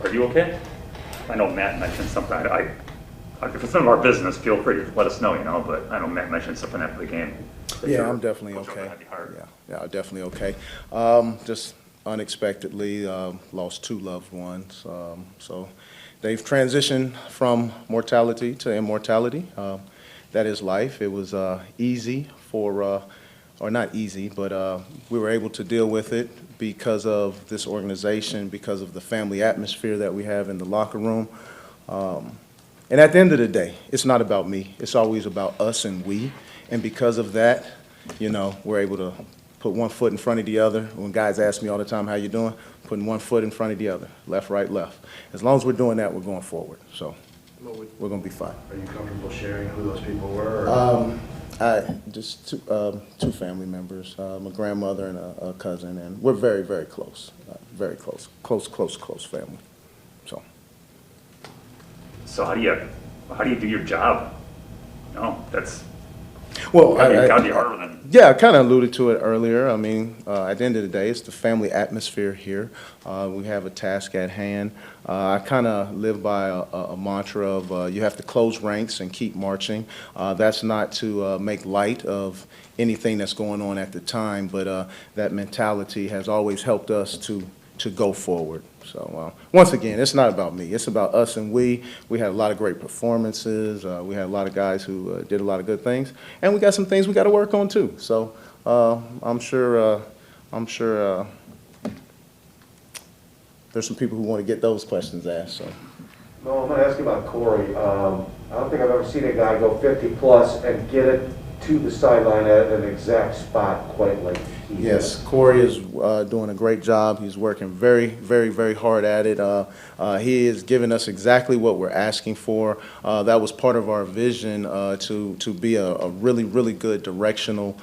Are you okay? I know Matt mentioned something. If it's none of our business, feel free to let us know, but I know Matt mentioned something after the game. Yeah, I'm definitely okay. Yeah, definitely okay. Just unexpectedly lost 2 loved ones. So they've transitioned from mortality to immortality. That is life. It was easy or not easy, but we were able to deal with it because of this organization, because of the family atmosphere that we have in the locker room. And at the end of the day, it's not about me. It's always about us and we. And because of that, we're able to put one foot in front of the other. When guys ask me all the time, how you doing? Putting one foot in front of the other, left, right, left. As long as we're doing that, we're going forward. So we're going to be fine. Are you comfortable sharing who those people were? Just two family members, my grandmother and a cousin, and we're very, very close, close family. So how do you do your job? No, that's well, gotta be harder than. Yeah, I kind of alluded to it earlier. I mean, at the end of the day, it's the family atmosphere here. We have a task at hand. I kind of live by a mantra of you have to close ranks and keep marching. That's not to make light of anything that's going on at the time, but that mentality has always helped us to go forward. So once again, it's not about me. It's about us and we. We had a lot of great performances. We had a lot of guys who did a lot of good things, and we got some things we got to work on too. So I'm sure there's some people who want to get those questions asked. So. No, I'm going to ask you about Corey. I don't think I've ever seen a guy go 50 plus and get it to the sideline at an exact spot quite like he did. Yes, Corey is doing a great job. He's working very, very, very hard at it. He is giving us exactly what we're asking for. That was part of our vision to be a really, really good directional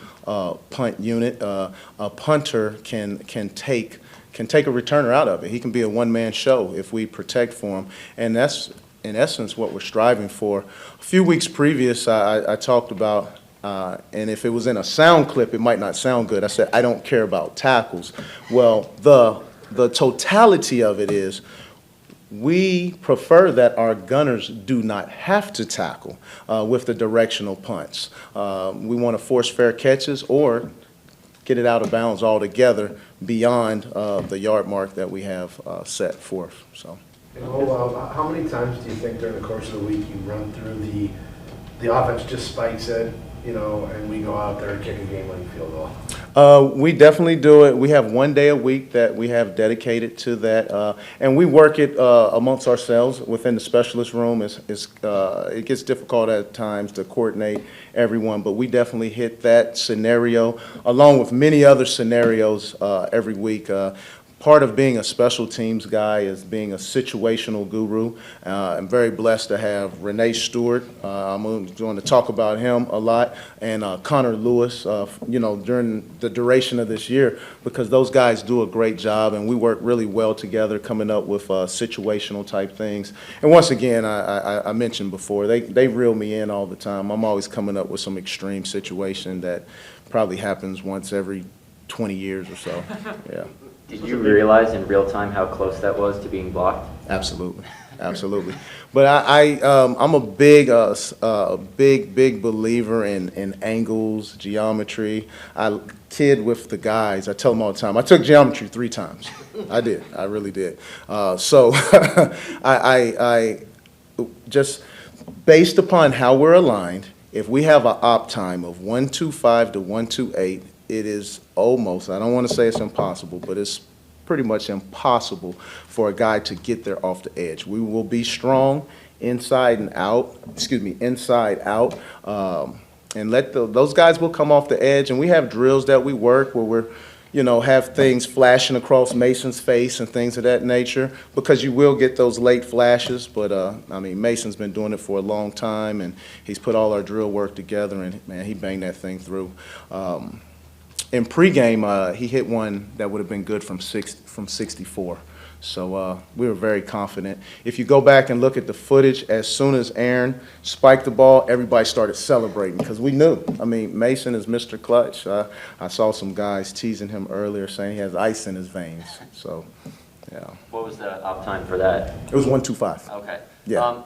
punt unit. A punter can take a returner out of it. He can be a one-man show if we protect for him, and that's in essence what we're striving for. A few weeks previous, I talked about. And if it was in a sound clip, it might not sound good. I said, I don't care about tackles. Well, the totality of it is we prefer that our gunners do not have to tackle with the directional punts. We want to force fair catches or get it out of bounds altogether beyond the yard mark that we have set forth. So. How many times do you think during the course of the week you run through the offense just spikes it? And we go out there and kick a game-winning field goal? We definitely do it. We have one day a week that we have dedicated to that, and we work it amongst ourselves within the specialist room. It gets difficult at times to coordinate everyone, but we definitely hit that scenario along with many other scenarios every week. Part of being a special teams guy is being a situational guru. I'm very blessed to have Renee Stewart. I'm going to talk about him a lot, and Connor Lewis, during the duration of this year, because those guys do a great job, and we work really well together coming up with situational type things. And once again, I mentioned before, they reel me in all the time. I'm always coming up with some extreme situation that probably happens once every 20 years or so. Yeah. Did you realize in real time how close that was to being blocked? Absolutely, absolutely. But I'm a big believer in angles, geometry. I kid with the guys. I tell them all the time. I took geometry 3 times. I did. I really did. So I just based upon how we're aligned. If we have an op time of 125 to 128. It is almost, I don't want to say it's impossible, but it's pretty much impossible for a guy to get there off the edge. We will be strong inside out, and those guys will come off the edge. And we have drills that we work where we're, have things flashing across Mason's face and things of that nature, because you will get those late flashes. But, Mason's been doing it for a long time, and he's put all our drill work together, and, man, he banged that thing through. In pregame, he hit one that would have been good from 64. So we were very confident. If you go back and look at the footage, as soon as Aaron spiked the ball, everybody started celebrating because we knew. Mason is Mr. Clutch. I saw some guys teasing him earlier saying he has ice in his veins. So Yeah. What was the op time for that? It was 125. Okay. Yeah.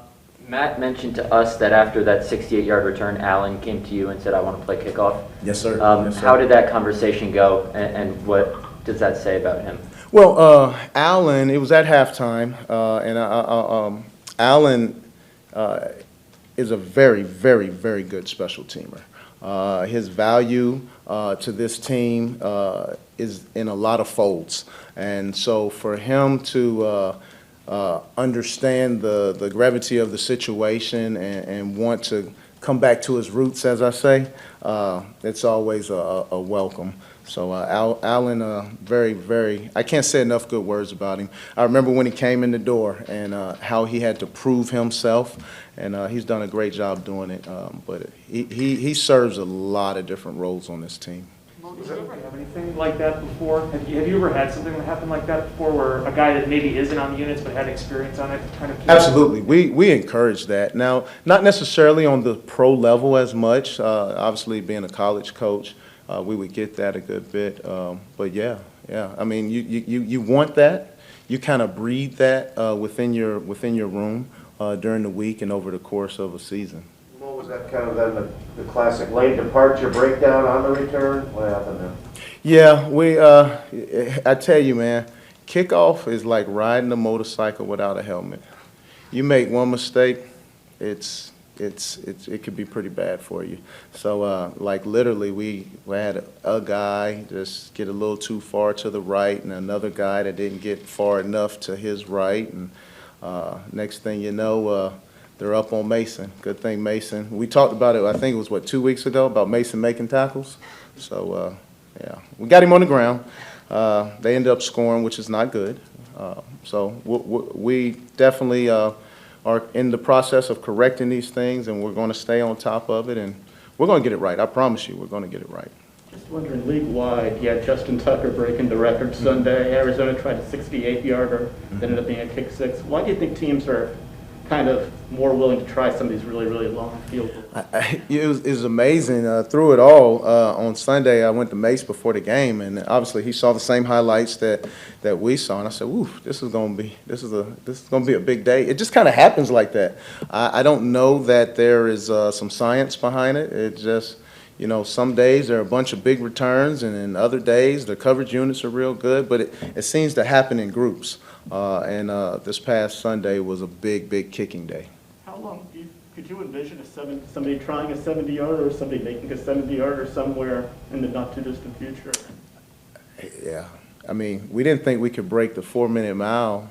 Matt mentioned to us that after that 68-yard return, Allen came to you and said, I want to play kickoff. Yes, sir. Yes, sir. How did that conversation go, and what does that say about him? Well, Allen, it was at halftime, and Allen is a very, very, very good special teamer. His value to this team is in a lot of folds. And so for him to understand the gravity of the situation and want to come back to his roots, as I say, it's always a welcome. So Allen, very, very, I can't say enough good words about him. I remember when he came in the door and how he had to prove himself, and he's done a great job doing it. But he serves a lot of different roles on this team. Did you ever have anything like that before? Have you ever had something that happened like that before, where a guy that maybe isn't on the units but had experience on it kind of? Absolutely, we encourage that. Now, not necessarily on the pro level as much. Obviously, being a college coach, we would get that a good bit. But yeah. I mean, you want that. You kind of breathe that within your room during the week and over the course of a season. What was that kind of then the classic lane departure breakdown on the return? What happened there? Yeah, I tell you, man, kickoff is like riding a motorcycle without a helmet. You make one mistake, it could be pretty bad for you. So, like literally, we had a guy just get a little too far to the right, and another guy that didn't get far enough to his right, and next thing you know, they're up on Mason. Good thing Mason. We talked about it, I think it was, 2 weeks ago, about Mason making tackles. So, yeah, we got him on the ground. They ended up scoring, which is not good. So we definitely are in the process of correcting these things, and we're going to stay on top of it, and we're going to get it right. I promise you, we're going to get it right. Just wondering, league-wide, you had Justin Tucker breaking the record Sunday. Arizona tried a 68-yarder, ended up being a kick six. Why do you think teams are kind of more willing to try some of these really, really long field goals? It was amazing. Through it all, on Sunday, I went to Mace before the game, and obviously he saw the same highlights that we saw, and I said, "Ooh, this is gonna be a big day." It just kind of happens like that. I don't know that there is some science behind it. It just, you know, some days there are a bunch of big returns, and then other days the coverage units are real good, but it seems to happen in groups. And this past Sunday was a big kicking day. How long could you envision somebody trying a 70-yarder or somebody making a 70-yarder somewhere in the not-too-distant future? Yeah. I mean, we didn't think we could break the 4-minute mile,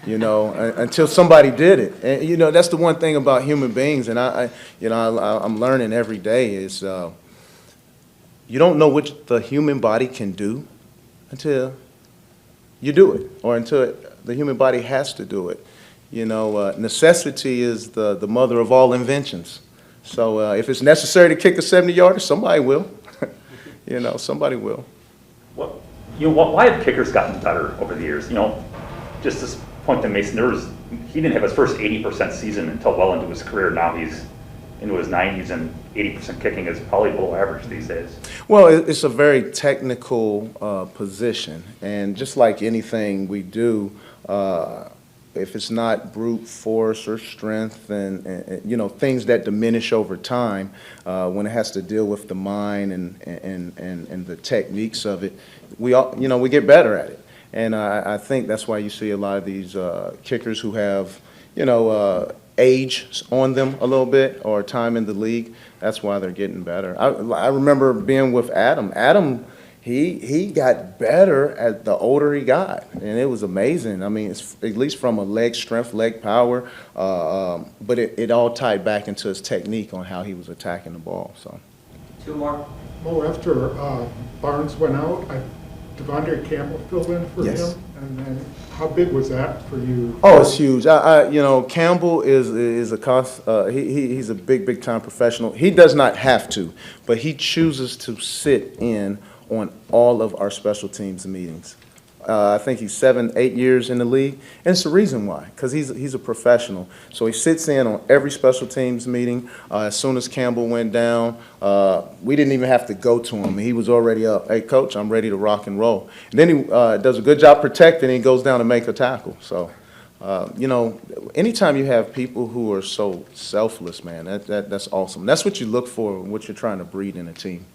you know, until somebody did it. And, you know, that's the one thing about human beings, and I'm learning every day is you don't know what the human body can do until you do it, or until the human body has to do it. You know, necessity is the mother of all inventions. So if it's necessary to kick a 70-yarder, somebody will. You know, somebody will. What, you know, why have kickers gotten better over the years? You know, just to point to Mason, he didn't have his first 80% season until well into his career. Now he's into his 90s, and 80% kicking is probably below average these days. Well, it's a very technical position, and just like anything we do, if it's not brute force or strength and you know, things that diminish over time, when it has to deal with the mind and the techniques of it, we get better at it. And I think that's why you see a lot of these kickers who have, you know, age on them a little bit, or time in the league. That's why they're getting better. I remember being with Adam. Adam, he got better as the older he got, and it was amazing. I mean, it's, at least from a leg strength, leg power, but it all tied back into his technique on how he was attacking the ball. So. Two more. Mo, after Barnes went out, Devondre Campbell filled in for Yes. him, and then how big was that for you? Oh, it's huge. You know, Campbell is a cost. He's a big time professional. He does not have to, but he chooses to sit in on all of our special teams meetings. I think he's 7, 8 years in the league, and it's the reason why, because he's a professional. So he sits in on every special teams meeting. As soon as Campbell went down, we didn't even have to go to him. He was already up. Hey, coach, I'm ready to rock and roll. And then he does a good job protecting, and he goes down to make a tackle. So, you know, anytime you have people who are so selfless, man, that's awesome. That's what you look for, what you're trying to breed in a team.